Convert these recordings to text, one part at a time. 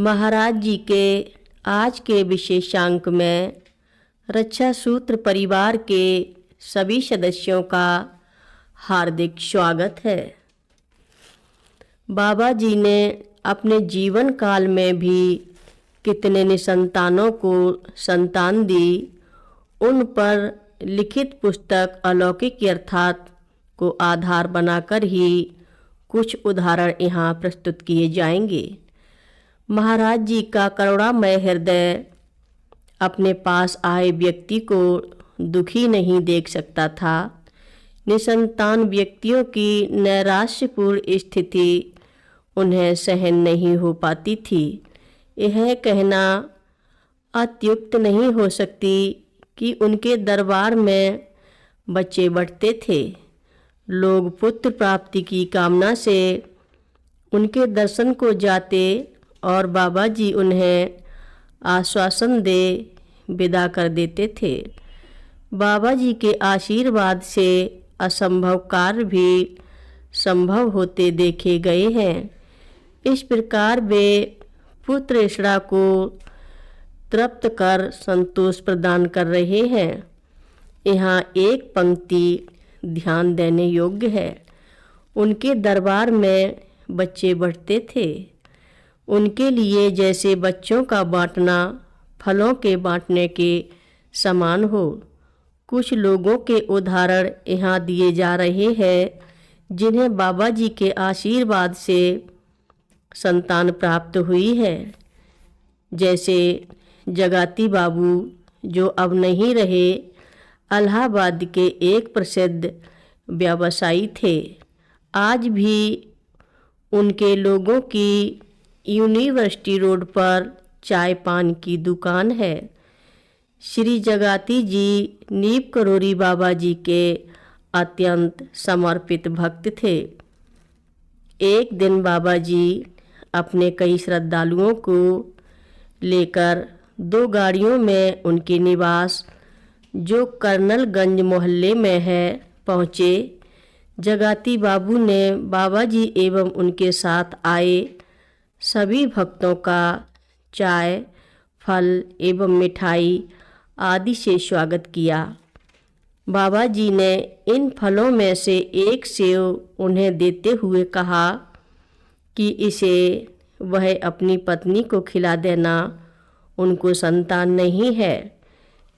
महाराज जी के आज के विशेषांक में रक्षा सूत्र परिवार के सभी सदस्यों का हार्दिक स्वागत है। बाबा जी ने अपने जीवन काल में भी कितने निसंतानों को संतान दी, उन पर लिखित पुस्तक अलौकिक अर्थात को आधार बनाकर ही कुछ उदाहरण यहाँ प्रस्तुत किए जाएंगे। महाराज जी का करुणामय हृदय अपने पास आए व्यक्ति को दुखी नहीं देख सकता था। निसंतान व्यक्तियों की नैराश्यपूर्ण स्थिति उन्हें सहन नहीं हो पाती थी। यह कहना अत्युक्त नहीं हो सकती कि उनके दरबार में बच्चे बढ़ते थे। लोग पुत्र प्राप्ति की कामना से उनके दर्शन को जाते और बाबा जी उन्हें आश्वासन दे विदा कर देते थे। बाबा जी के आशीर्वाद से असंभव कार्य भी संभव होते देखे गए हैं। इस प्रकार वे पुत्र ईश्वरा को तृप्त कर संतोष प्रदान कर रहे हैं। यहाँ एक पंक्ति ध्यान देने योग्य है। उनके दरबार में बच्चे बढ़ते थे। उनके लिए जैसे बच्चों का बांटना फलों के बांटने के समान हो। कुछ लोगों के उदाहरण यहाँ दिए जा रहे हैं जिन्हें बाबा जी के आशीर्वाद से संतान प्राप्त हुई है। जैसे जगाती बाबू, जो अब नहीं रहे, इलाहाबाद के एक प्रसिद्ध व्यवसायी थे। आज भी उनके लोगों की यूनिवर्सिटी रोड पर चाय पान की दुकान है। श्री जगाती जी नीम करोरी बाबा जी के अत्यंत समर्पित भक्त थे। एक दिन बाबा जी अपने कई श्रद्धालुओं को लेकर 2 गाड़ियों में उनके निवास, जो कर्नलगंज मोहल्ले में है, पहुँचे। जगाती बाबू ने बाबा जी एवं उनके साथ आए सभी भक्तों का चाय, फल एवं मिठाई आदि से स्वागत किया। बाबा जी ने इन फलों में से एक सेव उन्हें देते हुए कहा कि इसे वह अपनी पत्नी को खिला देना, उनको संतान नहीं है।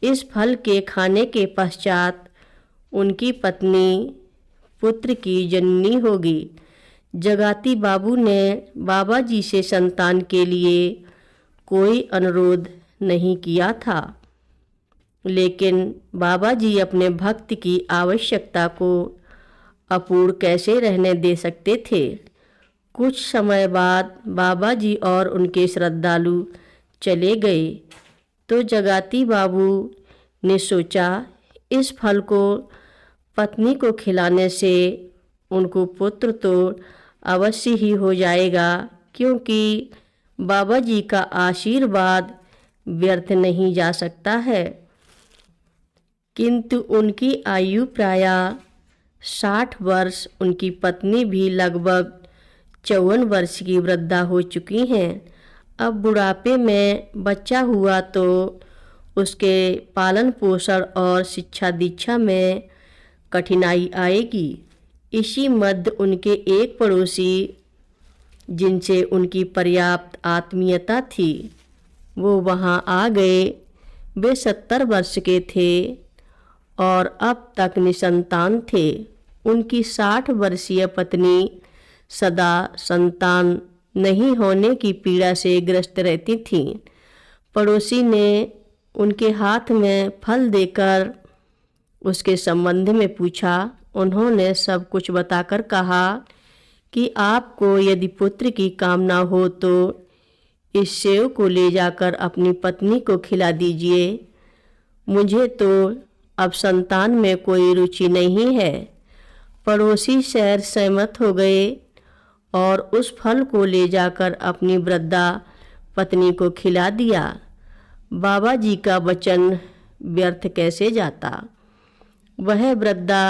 इस फल के खाने के पश्चात उनकी पत्नी पुत्र की जननी होगी। जगाती बाबू ने बाबा जी से संतान के लिए कोई अनुरोध नहीं किया था, लेकिन बाबा जी अपने भक्त की आवश्यकता को अपूर्ण कैसे रहने दे सकते थे। कुछ समय बाद बाबा जी और उनके श्रद्धालु चले गए तो जगाती बाबू ने सोचा, इस फल को पत्नी को खिलाने से उनको पुत्र तो अवश्य ही हो जाएगा, क्योंकि बाबा जी का आशीर्वाद व्यर्थ नहीं जा सकता है। किंतु उनकी आयु प्रायः 60 वर्ष, उनकी पत्नी भी लगभग 54 वर्ष की वृद्धा हो चुकी हैं। अब बुढ़ापे में बच्चा हुआ तो उसके पालन पोषण और शिक्षा दीक्षा में कठिनाई आएगी। इसी मध्य उनके एक पड़ोसी, जिनसे उनकी पर्याप्त आत्मीयता थी, वो वहाँ आ गए। वे 70 वर्ष के थे और अब तक निसंतान थे। उनकी 60 वर्षीय पत्नी सदा संतान नहीं होने की पीड़ा से ग्रस्त रहती थीं। पड़ोसी ने उनके हाथ में फल देकर उसके संबंध में पूछा। उन्होंने सब कुछ बताकर कहा कि आपको यदि पुत्र की कामना हो तो इस सेव को ले जाकर अपनी पत्नी को खिला दीजिए। मुझे तो अब संतान में कोई रुचि नहीं है। पड़ोसी शहर सहमत हो गए और उस फल को ले जाकर अपनी वृद्धा पत्नी को खिला दिया। बाबा जी का वचन व्यर्थ कैसे जाता। वह वृद्धा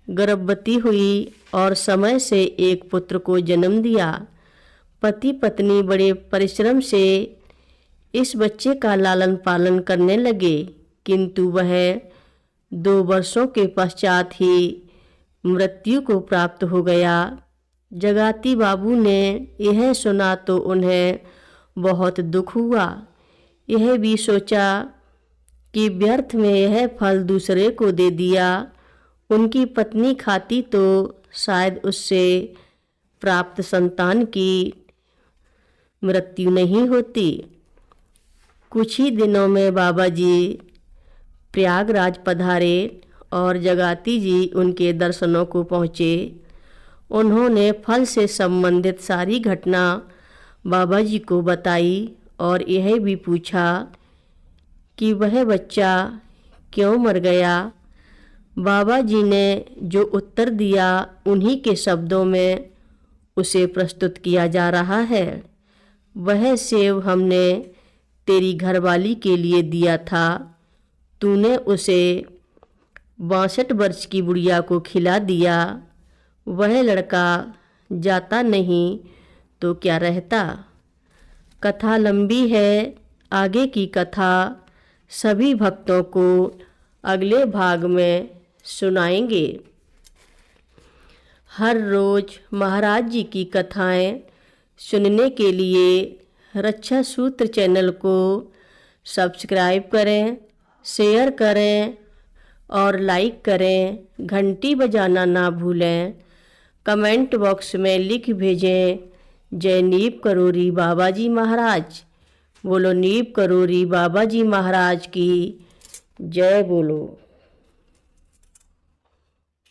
गर्भवती हुई और समय से एक पुत्र को जन्म दिया। पति पत्नी बड़े परिश्रम से इस बच्चे का लालन पालन करने लगे, किंतु वह 2 वर्षों के पश्चात ही मृत्यु को प्राप्त हो गया। जगाती बाबू ने यह सुना तो उन्हें बहुत दुख हुआ। यह भी सोचा कि व्यर्थ में यह फल दूसरे को दे दिया। उनकी पत्नी खाती तो शायद उससे प्राप्त संतान की मृत्यु नहीं होती। कुछ ही दिनों में बाबा जी प्रयागराज पधारे और जगाती जी उनके दर्शनों को पहुँचे। उन्होंने फल से संबंधित सारी घटना बाबा जी को बताई और यह भी पूछा कि वह बच्चा क्यों मर गया। बाबा जी ने जो उत्तर दिया उन्हीं के शब्दों में उसे प्रस्तुत किया जा रहा है। वह सेब हमने तेरी घरवाली के लिए दिया था, तूने उसे 62 वर्ष की बुढ़िया को खिला दिया। वह लड़का जाता नहीं तो क्या रहता। कथा लंबी है, आगे की कथा सभी भक्तों को अगले भाग में सुनाएंगे। हर रोज महाराज जी की कथाएं सुनने के लिए रक्षा सूत्र चैनल को सब्सक्राइब करें, शेयर करें और लाइक करें। घंटी बजाना ना भूलें। कमेंट बॉक्स में लिख भेजें, जय नीप करोरी बाबा जी महाराज। बोलो नीप करोरी बाबा जी महाराज की जय बोलो।